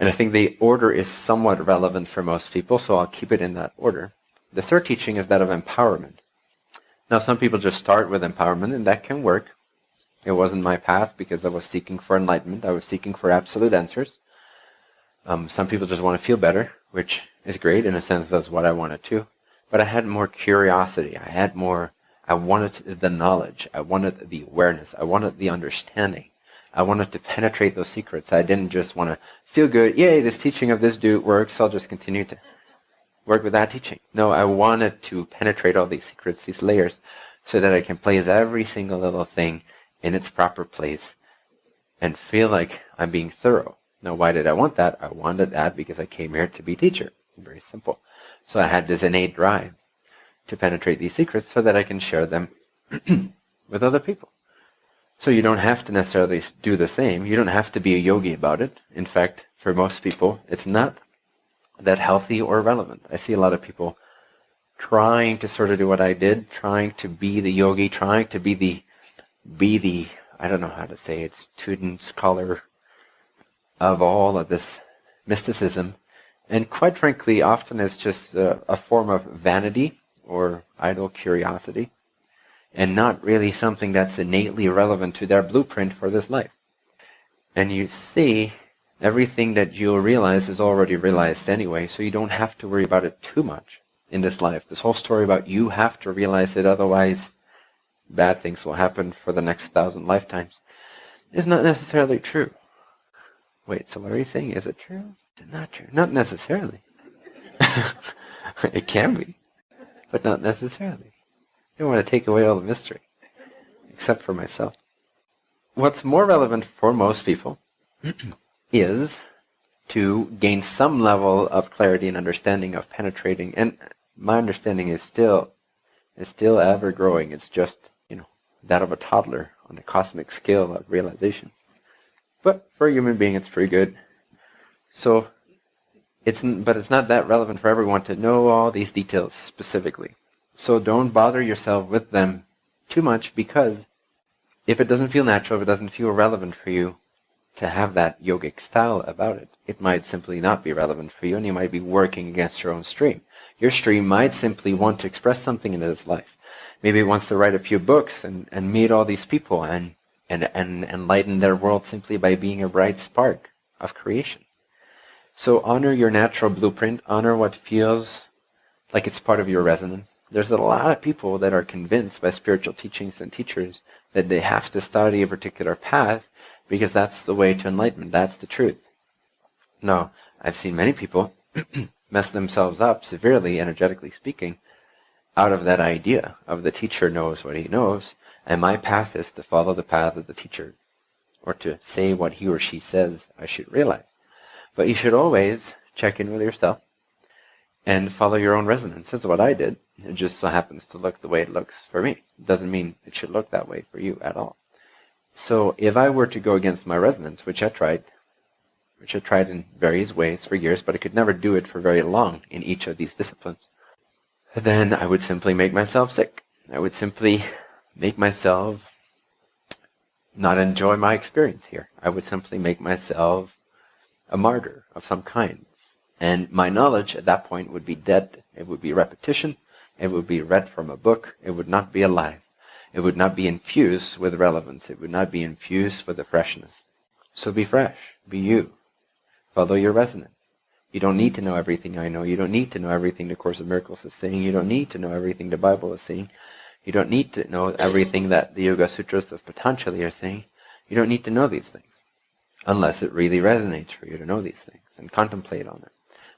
And I think the order is somewhat relevant for most people, so I'll keep it in that order. The third teaching is that of empowerment. Now, some people just start with empowerment, and that can work. It wasn't my path because I was seeking for enlightenment. I was seeking for absolute answers. Some people just want to feel better, which is great. In a sense, that's what I wanted too. But I had more curiosity. I wanted the knowledge. I wanted the awareness. I wanted the understanding. I wanted to penetrate those secrets. I didn't just want to feel good. Yay, this teaching of this dude works. I'll just continue to work with that teaching. No, I wanted to penetrate all these secrets, these layers, so that I can place every single little thing in its proper place and feel like I'm being thorough. Now, why did I want that? I wanted that because I came here to be teacher. Very simple. So I had this innate drive to penetrate these secrets so that I can share them with other people. So you don't have to necessarily do the same. You don't have to be a yogi about it. In fact, for most people, it's not that healthy or relevant. I see a lot of people trying to sort of do what I did, trying to be the yogi, trying to be the I don't know how to say it, student, scholar of all of this mysticism. And quite frankly, often it's just a form of vanity or idle curiosity, and not really something that's innately relevant to their blueprint for this life. And you see, everything that you'll realize is already realized anyway, so you don't have to worry about it too much in this life. This whole story about you have to realize it, otherwise bad things will happen for the next 1,000 lifetimes, is not necessarily true. Wait, so what are you saying? Is it true? Is it not true? Not necessarily. It can be, but not necessarily. I don't want to take away all the mystery, except for myself. What's more relevant for most people is to gain some level of clarity and understanding of penetrating. And my understanding is still ever growing. It's just, that of a toddler on the cosmic scale of realizations. But for a human being, it's pretty good. So, it's not that relevant for everyone to know all these details specifically. So don't bother yourself with them too much, because if it doesn't feel natural, if it doesn't feel relevant for you to have that yogic style about it, it might simply not be relevant for you, and you might be working against your own stream. Your stream might simply want to express something in this life. Maybe it wants to write a few books and meet all these people and enlighten their world simply by being a bright spark of creation. So honor your natural blueprint, honor what feels like it's part of your resonance. There's a lot of people that are convinced by spiritual teachings and teachers that they have to study a particular path because that's the way to enlightenment, that's the truth. No, I've seen many people mess themselves up severely, energetically speaking, out of that idea of the teacher knows what he knows, and my path is to follow the path of the teacher, or to say what he or she says I should realize. But you should always check in with yourself and follow your own resonance. That's what I did. It just so happens to look the way it looks for me. It doesn't mean it should look that way for you at all. So if I were to go against my resonance, which I tried in various ways for years, but I could never do it for very long in each of these disciplines, then I would simply make myself sick. I would simply make myself not enjoy my experience here. I would simply make myself a martyr of some kind. And my knowledge at that point would be dead. It would be repetition. It would be read from a book. It would not be alive. It would not be infused with relevance. It would not be infused with the freshness. So be fresh. Be you. Follow your resonance. You don't need to know everything I know. You don't need to know everything the Course of Miracles is saying. You don't need to know everything the Bible is saying. You don't need to know everything that the Yoga Sutras of Patanjali are saying. You don't need to know these things, unless it really resonates for you to know these things and contemplate on it.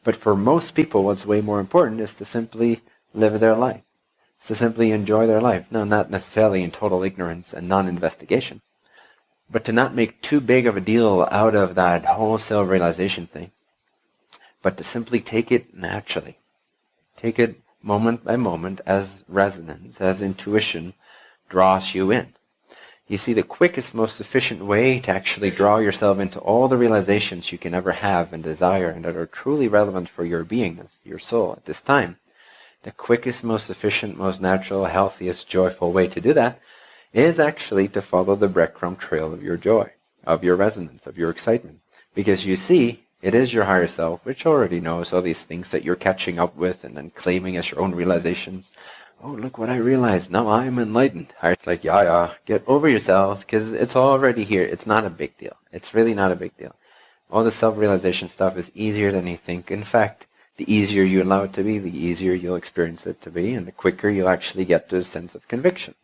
But for most people, what's way more important is to simply live their life. It's to simply enjoy their life. No, not necessarily in total ignorance and non-investigation, but to not make too big of a deal out of that wholesale realization thing, but to simply take it naturally. Take it moment by moment as resonance, as intuition draws you in. You see, the quickest, most efficient way to actually draw yourself into all the realizations you can ever have and desire and that are truly relevant for your beingness, your soul at this time, the quickest, most efficient, most natural, healthiest, joyful way to do that is actually to follow the breadcrumb trail of your joy, of your resonance, of your excitement. Because you see, It is your higher self, which already knows all these things that you're catching up with and then claiming as your own realizations. Oh, look what I realized. Now I'm enlightened. It's like, yeah, get over yourself, because it's already here. It's not a big deal. It's really not a big deal. All the self-realization stuff is easier than you think. In fact, the easier you allow it to be, the easier you'll experience it to be, and the quicker you'll actually get to a sense of conviction.